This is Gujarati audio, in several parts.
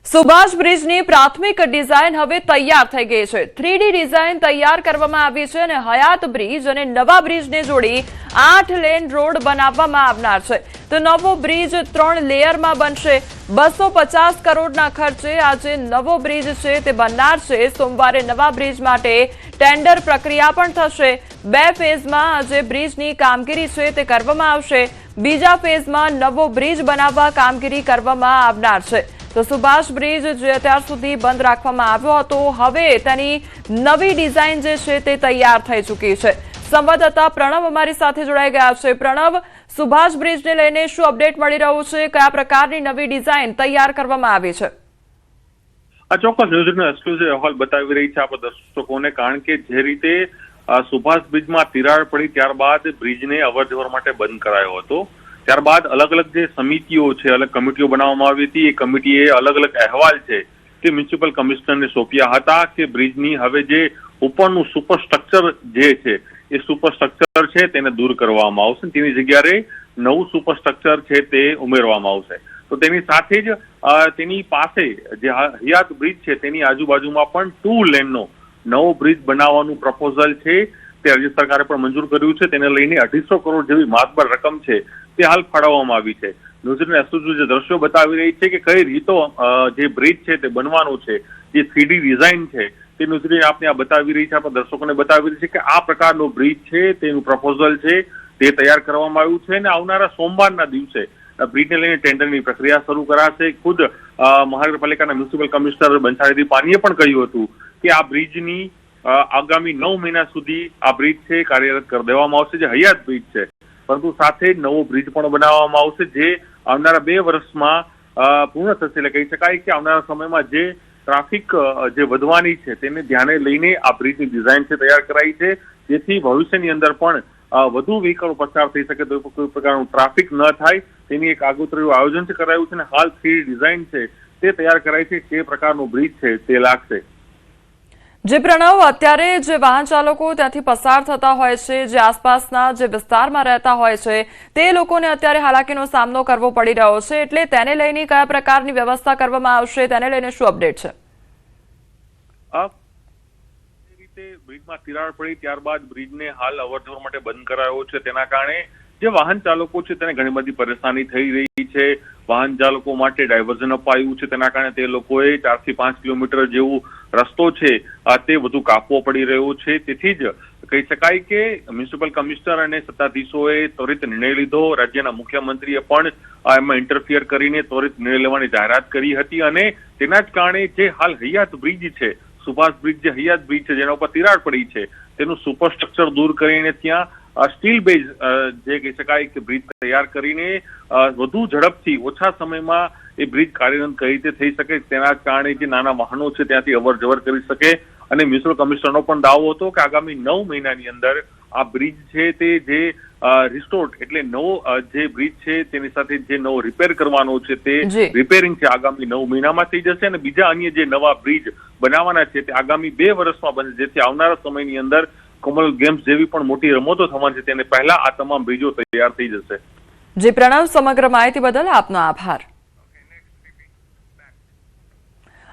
સુભાષ બ્રિજની પ્રાથમિક ડિઝાઇન હવે તૈયાર થઈ ગઈ છે। 3D ડિઝાઇન તૈયાર કરવામાં આવી છે અને હયાત બ્રિજ અને નવા બ્રિજને જોડી 8 લેન રોડ બનાવવામાં આવનાર છે। તો નવો બ્રિજ 3 લેયરમાં બનશે। 250 કરોડના ખર્ચે આજે નવો બ્રિજ છે તે બનનાર છે। સોમવારે નવા બ્રિજ માટે ટેન્ડર પ્રક્રિયા પણ થશે। 2 ફેઝમાં આજે બ્રિજની કામગીરી છે તે કરવામાં આવશે। બીજા ફેઝમાં નવો બ્રિજ બનાવવા કામગીરી કરવામાં આવનાર છે। તો સુભાષ બ્રિજ જે અત્યાર સુધી બંધ રાખવામાં આવ્યો હતો, હવે તેની નવી ડિઝાઇન જે છે તે તૈયાર થઈ ચૂકી છે। સંવાદદાતા પ્રણવ અમારી સાથે જોડાઈ ગયા છે। પ્રણવ, સુભાષ બ્રિજને લઈને શું અપડેટ મળી રહ્યું છે? કયા પ્રકારની નવી ડિઝાઇન તૈયાર કરવામાં આવી છે? આ ચોક્કસ ન્યૂઝનો એક્સક્લુઝિવ અહેવાલ બતાવી રહી છે આપણા દર્શકોને, કારણ કે જે રીતે સુભાષ બ્રિજમાં તિરાડ પડી ત્યારબાદ બ્રિજને અવરજવર માટે બંધ કરાયો હતો। ત્યારબાદ અલગ અલગ જે સમિતિઓ છે, અલગ કમિટીઓ બનાવવામાં આવી હતી। એ કમિટીએ અલગ અલગ અહેવાલ છે તે મ્યુનિસિપલ કમિશનરને સોંપ્યા હતા કે બ્રિજની હવે જે ઉપરનું સુપરસ્ટ્રક્ચર જે છે એ સુપરસ્ટ્રક્ચર છે તેને દૂર કરવામાં આવશે, તેની જગ્યાએ નવું સુપરસ્ટ્રક્ચર છે તે ઉમેરવામાં આવશે। તો તેની સાથે જ તેની પાસે જે હયાત બ્રિજ છે તેની આજુબાજુમાં પણ 2 લેનનો નવો બ્રિજ બનાવવાનું પ્રપોઝલ છે તે રાજ્ય સરકારે પણ મંજૂર કર્યું છે। તેને લઈને 250 કરોડ જેવી માતબર રકમ છે તે હાલ ફાળવવામાં આવી છે। ન્યૂઝીલેન્ડ એક્સક્લુઝિવ જે દ્રશ્યો બતાવી રહી છે કે કઈ રીતો જે બ્રિજ છે તે બનવાનું છે, જે 3D ડિઝાઇન છે તે ન્યૂઝીલેન્ડ આપને આ બતાવી રહી છે, આપણા દર્શકોને બતાવી રહી છે કે આ પ્રકારનો બ્રિજ છે તેનું પ્રપોઝલ છે તે તૈયાર કરવામાં આવ્યું છે અને આવનારા સોમવારના દિવસે બ્રિજને લઈને ટેન્ડરની પ્રક્રિયા શરૂ કરાશે। ખુદ મહાનગરપાલિકાના મ્યુનિસિપલ કમિશનર બંછાણીદી પાનીએ પણ કહ્યું હતું કે આ બ્રિજની આગામી 9 મહિના સુધી આ બ્રિજ છે કાર્યરત કરી દેવામાં આવશે, જે હયાત બ્રિજ છે, પરંતુ સાથે નવો બ્રિજ પણ બનાવવામાં આવશે જે આવનારા 2 વર્ષમાં પૂર્ણ થશે। એટલે કહી શકાય કે આવનારા સમયમાં જે ટ્રાફિક જે વધવાની છે તેને ધ્યાને લઈને આ બ્રિજની ડિઝાઇન છે તૈયાર કરાઈ છે, જેથી ભવિષ્યની અંદર પણ વધુ વ્હીકલો પસાર થઈ શકે તો કોઈ પ્રકારનું ટ્રાફિક ન થાય તેની એક આગોતરું આયોજન કરાયું છે અને હાલ 3D ડિઝાઇન છે તે તૈયાર કરાઈ છે કે પ્રકારનું બ્રિજ છે તે લાગશે। જે પ્રણવ, અત્યારે જે વાહન ચાલકો ત્યાંથી પસાર થતા હોય છે, જે આસપાસના જે વિસ્તારમાં રહેતા હોય છે, તે લોકોને અત્યારે હાલાકીનો સામનો કરવો પડી રહ્યો છે, એટલે તેને લઈને કયા પ્રકારની વ્યવસ્થા કરવામાં આવશે, તેને લઈને શું અપડેટ છે? બ્રિજમાં તિરાડ પડી ત્યારબાદ બ્રિજને હાલ અવરજવર માટે બંધ કરાયો છે, તેના કારણે જે વાહન ચાલકો છે તેને ઘણી બધી પરેશાની થઈ રહી છે। વાહન ચાલકો માટે ડાયવર્ઝન અપાયું છે, તેના કારણે તે લોકોએ 4 થી 5 કિલોમીટર જેવું રસ્તો છે તે વધુ કાપવો પડી રહ્યો છે। તેથી જ કહી શકાય કે મ્યુનિસિપલ કમિશનર અને સત્તાધીશોએ ત્વરિત નિર્ણય લીધો। રાજ્યના મુખ્યમંત્રીએ પણ એમાં ઇન્ટરફિયર કરીને ત્વરિત નિર્ણય લેવાની જાહેરાત કરી હતી અને તેના જ કારણે જે હાલ હયાત બ્રિજ છે, સુભાષ બ્રિજ જે હયાત બ્રિજ છે જેના ઉપર તિરાડ પડી છે, તેનું સુપરસ્ટ્રક્ચર દૂર કરીને ત્યાં સ્ટીલ બેઝ જે કહી શકાય કે બ્રિજ તૈયાર કરીને વધુ ઝડપથી ઓછા સમયમાં એ બ્રિજ કાર્યરત કઈ રીતે થઈ શકે, તેના કારણે જે નાના વાહનો છે ત્યાંથી અવર જવર કરી શકે। અને મ્યુનિસિપલ કમિશનરનો પણ દાવો હતો કે આગામી 9 મહિનાની અંદર આ બ્રિજ છે તે જે રિસ્ટોર્ડ એટલે નવો જે બ્રિજ છે તેની સાથે જે નવો રિપેર કરવાનો છે તે રિપેરિંગ છે આગામી 9 મહિનામાં થઈ જશે અને બીજા અન્ય જે નવા બ્રિજ બનાવવાના છે તે આગામી 2 વર્ષમાં બનશે, જેથી આવનારા સમયની અંદર કોમનવેલ્થ ગેમ્સ જેવી પણ મોટી રમતો થવાની છે તેને પહેલા આ તમામ બ્રિજો તૈયાર થઈ જશે। જી પ્રણવ, સમગ્ર માહિતી બદલ આપનો આભાર।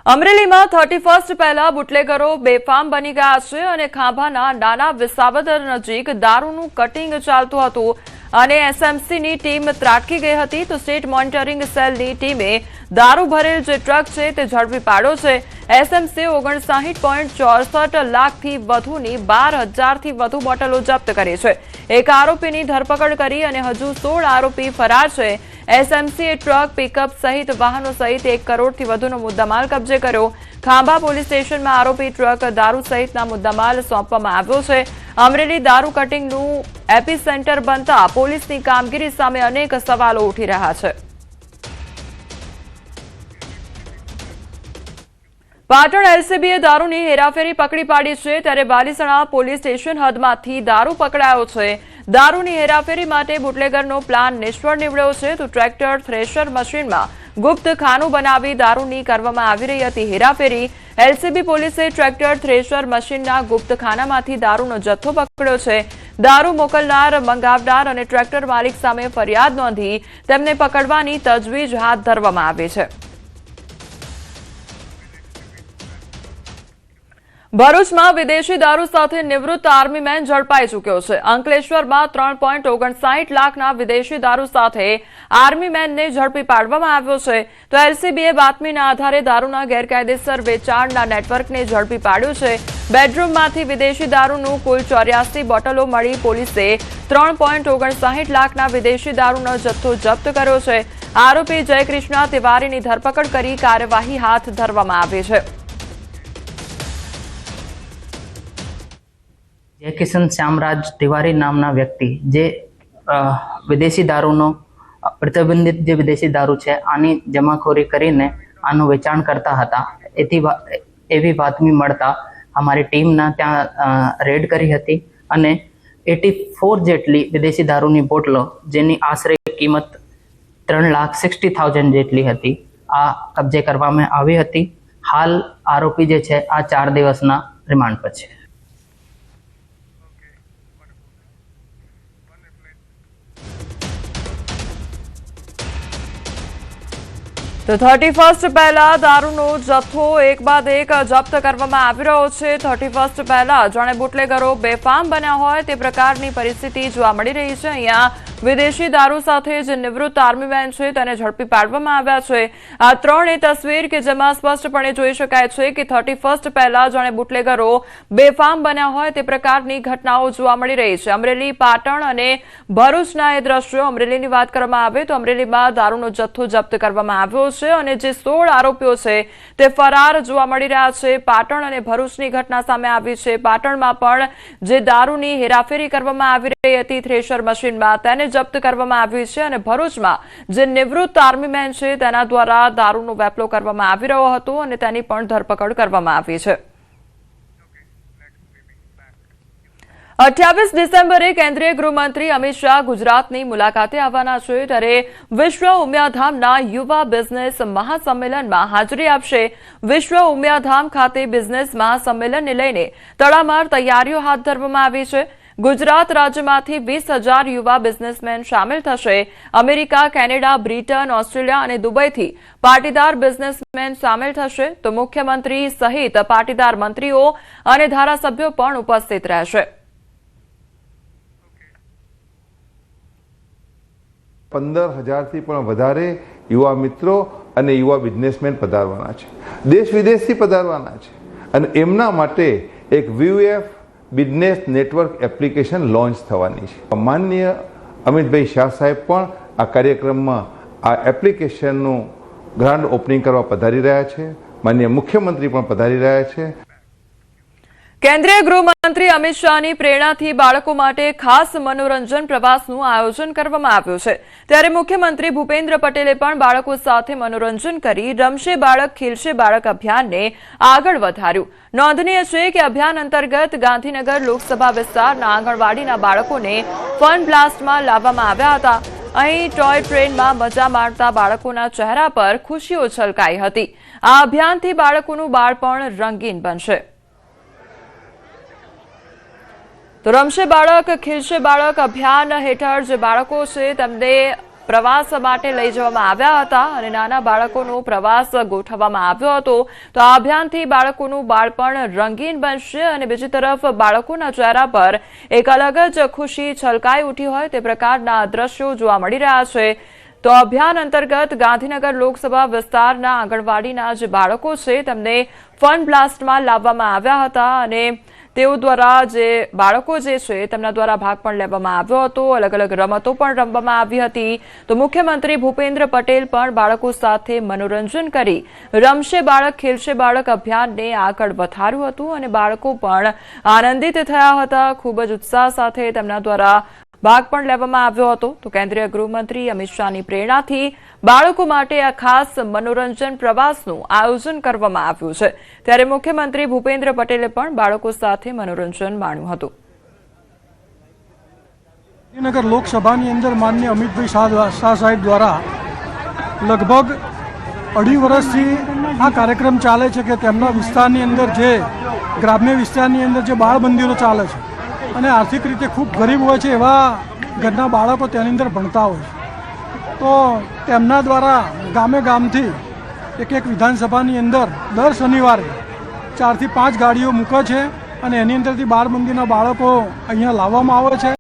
અમરેલીમાં 31st પહેલા બુટલેગરો બેફામ બની ગયા છે અને ખાંભાના નાના વિસાવદર નજીક દારૂનું કટિંગ ચાલતું હતું અને એસએમસીની ટીમ ત્રાટકી ગઈ હતી। તો સ્ટેટ મોનિટરિંગ સેલની ટીમે દારૂ ભરેલ જે ટ્રક છે તે ઝડપી પાડ્યો છે। એસએમસી 59.64 લાખથી વધુની 12,000થી વધુ બોટલો જપ્ત કરી છે। એક આરોપીની ધરપકડ કરી અને હજુ 16 આરોપી ફરાર છે। એસએમસીએ ટ્રક, પિકઅપ સહિત વાહનો સહિત 1 કરોડથી વધુનો મુદ્દામાલ કબજે કર્યો। ખાંભા પોલીસ સ્ટેશનમાં આરોપી ટ્રક, દારૂ સહિતના મુદ્દામાલ સોંપવામાં આવ્યો છે। અમરેલી દારૂ કટિંગનું એપી સેન્ટર બનતા પોલીસની કામગીરી સામે અનેક સવાલો ઉઠી રહ્યા છે। પાટણ એલસીબીએ દારૂની હેરાફેરી પકડી પાડી છે, ત્યારે બાલીસણા પોલીસ સ્ટેશન હદમાંથી દારૂ પકડાયો છે। દારૂની હેરાફેરી માટે બુટલેગરનો પ્લાન નિષ્ફળ નીવડ્યો છે। તો ટ્રેક્ટર, થ્રેશર મશીનમાં ગુપ્ત ખાનું બનાવી દારૂની કરવામાં આવી રહી હતી હેરાફેરી। એલસીબી પોલીસે ટ્રેક્ટર, થ્રેશર મશીનના ગુપ્ત ખાનામાંથી દારૂનો જથ્થો પકડ્યો છે। દારૂ મોકલનાર, મંગાવનાર અને ટ્રેક્ટર માલિક સામે ફરિયાદ નોંધી તેમને પકડવાની તજવીજ હાથ ધરવામાં આવી છે। ભરૂચમાં વિદેશી દારૂ સાથે નિવૃત્ત આર્મી મેન ઝડપાઈ ચૂક્યો છે. અંકલેશ્વરમાં 3.59 લાખના વિદેશી દારૂ સાથે આર્મી મેનને ઝડપી પાડવામાં આવ્યો છે. તો એલસીબીએ બાતમીના આધારે દારૂના ગેરકાયદેસર વેચાણના નેટવર્કને ઝડપી પાડ્યું છે. બેડરૂમમાંથી વિદેશી દારૂનું કુલ 84 બોટલો મળી પોલીસે 3.59 લાખના વિદેશી દારૂનો જથ્થો જપ્ત કર્યો છે. આરોપી જયકૃષ્ણા તિવારીની ધરપકડ કરી કાર્યવાહી હાથ ધરવામાં આવી છે. જયકિશન શ્યામરાજ તિવારી નામના વ્યક્તિ જે વિદેશી દારૂનો પ્રતિબંધિત જે વિદેશી દારૂ છે આની જમાખોરી કરીને આનું વેચાણ કરતા હતા. એવી બાતમી મળતા અમારી ટીમના ત્યાં રેડ કરી હતી અને 84 જેટલી વિદેશી દારૂની બોટલો જેની આશરે કિંમત 3,60,000 જેટલી હતી આ કબજે કરવામાં આવી હતી. હાલ આરોપી જે છે આ 4 દિવસના રિમાન્ડ પર છે. તો 31 પહેલા દારૂનો જથ્થો એક બાદ એક જપ્ત કરવામાં આવી રહ્યો છે. 31 પહેલા જાણે બુટલેગરો બેફામ બન્યા હોય તે પ્રકારની પરિસ્થિતિ જોવા મળી રહી છે. અહીંયા વિદેશી દારૂ સાથે જે નિવૃત્ત આર્મી મેન છે તેને ઝડપી પાડવામાં આવ્યા છે. આ ત્રણેય તસવીર કે જેમાં સ્પષ્ટપણે જોઈ શકાય છે કે 31 પહેલા જાણે બુટલેગરો બેફામ બન્યા હોય તે પ્રકારની ઘટનાઓ જોવા મળી રહી છે. અમરેલી, પાટણ અને ભરૂચના એ દ્રશ્યો. અમરેલીની વાત કરવામાં આવે તો અમરેલીમાં દારૂનો જથ્થો જપ્ત કરવામાં આવ્યો છે અને જે 16 આરોપીઓ છે તે ફરાર જોવા મળી રહ્યા છે. પાટણ અને ભરૂચની ઘટના સામે આવી છે. પાટણમાં પણ જે દારૂની હેરાફેરી કરવામાં આવી રહી હતી થ્રેશર મશીનમાં તેને જપ્ત કરવામાં આવી છે અને ભરૂચમાં જે નિવૃત્ત આર્મી મેન છે તેના દ્વારા દારૂનો વેપલો કરવામાં આવી રહ્યો હતો અને તેની પણ ધરપકડ કરવામાં આવી છે. 28 ડિસેમ્બરે કેન્દ્રીય ગૃહમંત્રી અમિત શાહ ગુજરાતની મુલાકાતે આવવાના છે ત્યારે વિશ્વ ઉમિયાધામના યુવા બિઝનેસ મહાસંમેલનમાં હાજરી આપશે. વિશ્વ ઉમિયાધામ ખાતે બિઝનેસ મહાસંમેલનને લઈને તડામાર તૈયારીઓ હાથ ધરવામાં આવી છે. ગુજરાત રાજ્યમાંથી 20,000 યુવા બિઝનેસમેન સામેલ થશે. અમેરિકા, કેનેડા, બ્રિટન, ઓસ્ટ્રેલિયા અને દુબઈથી પાટીદાર બિઝનેસમેન સામેલ થશે. તો મુખ્યમંત્રી સહિત પાટીદાર મંત્રીઓ અને ધારાસભ્યો પણ ઉપસ્થિત રહેશે. 15,000થી પણ વધારે યુવા મિત્રો અને યુવા બિઝનેસમેન પધારવાના છે. દેશ વિદેશથી પધારવાના છે અને એમના માટે એક VUF business network application launch થવાની છે. માનનીય અમિતભાઈ શાહ સાહેબ પણ આ કાર્યક્રમમાં આ એપ્લિકેશનનું ગ્રાન્ડ ઓપનિંગ કરવા પધારી રહ્યા છે. માનનીય મુખ્યમંત્રી પણ પધારી રહ્યા છે. કેન્દ્રીય ગૃહમંત્રી અમિત શાહની પ્રેરણાથી બાળકો માટે ખાસ મનોરંજન પ્રવાસનું આયોજન કરવામાં આવ્યું છે. ત્યારે મુખ્યમંત્રી ભૂપેન્દ્ર પટેલે પણ બાળકો સાથે મનોરંજન કરી રમશે બાળક ખીલશે બાળક અભિયાનને આગળ વધાર્યું. નોંધનીય છે કે અભિયાન અંતર્ગત ગાંધીનગર લોકસભા વિસ્તારના આંગણવાડીના બાળકોને ફન બ્લાસ્ટમાં લાવવામાં આવ્યા હતા. અહીં ટોય ટ્રેનમાં મજા માણતા બાળકોના ચહેરા પર ખુશીઓ છલકાઈ હતી. આ અભિયાનથી બાળકોનું બાળપણ રંગીન બનશે. તો રમશે બાળક ખીલશે બાળક અભિયાન હેઠળ જે બાળકો છે તેમને પ્રવાસ માટે લઈ જવામાં આવ્યા હતા અને નાના બાળકોનો પ્રવાસ ગોઠવવામાં આવ્યો હતો. તો આ અભિયાનથી બાળકોનું બાળપણ રંગીન બનશે અને બીજી તરફ બાળકોના ચહેરા પર એક અલગ જ ખુશી છલકાઈ ઉઠી હોય તે પ્રકારના દ્રશ્યો જોવા મળી રહ્યા છે. તો અભિયાન અંતર્ગત ગાંધીનગર લોકસભા વિસ્તારના આંગણવાડીના જે બાળકો છે તેમને ફન બ્લાસ્ટમાં લાવવામાં આવ્યા હતા અને તેઓ દ્વારા જે બાળકો જે છે તેમના દ્વારા ભાગ પણ લેવામાં આવ્યો હતો. અલગ અલગ રમતો પણ રમવામાં આવી હતી. તો મુખ્યમંત્રી ભૂપેન્દ્ર પટેલ પણ બાળકો સાથે મનોરંજન કરી રમશે બાળક ખીલશે બાળક અભિયાનને આગળ વધાર્યું હતું અને બાળકો પણ આનંદિત થયા હતા. ખૂબ જ ઉત્સાહ સાથે તેમના દ્વારા ભાગ પણ લેવામાં આવ્યો હતો. તો કેન્દ્રીય ગૃહમંત્રી અમિત શાહની પ્રેરણાથી બાળકો માટે આ ખાસ મનોરંજન પ્રવાસનું આયોજન કરવામાં આવ્યું છે. ત્યારે મુખ્યમંત્રી ભૂપેન્દ્ર પટેલે પણ બાળકો સાથે મનોરંજન માણ્યું હતું. ગાંધીનગર લોકસભાની અંદર માનનીય અમિતભાઈ શાહ સાહેબ દ્વારા લગભગ 2.5 વર્ષથી આ કાર્યક્રમ ચાલે છે કે તેમના વિસ્તારની અંદર જે ગ્રામ્ય વિસ્તારની અંદર જે બાળ મંદિરો ચાલે છે અને આર્થિક રીતે ખૂબ ગરીબ હોય છે એવા ઘરના બાળકો તેની અંદર ભણતા હોય છે. તો તેમના દ્વારા ગામે ગામથી એક વિધાનસભાની અંદર દર શનિવારે 4 થી 5 ગાડીઓ મૂકે છે અને એની અંદરથી 12 મંદિરના બાળકો અહીંયા લાવવામાં આવે છે.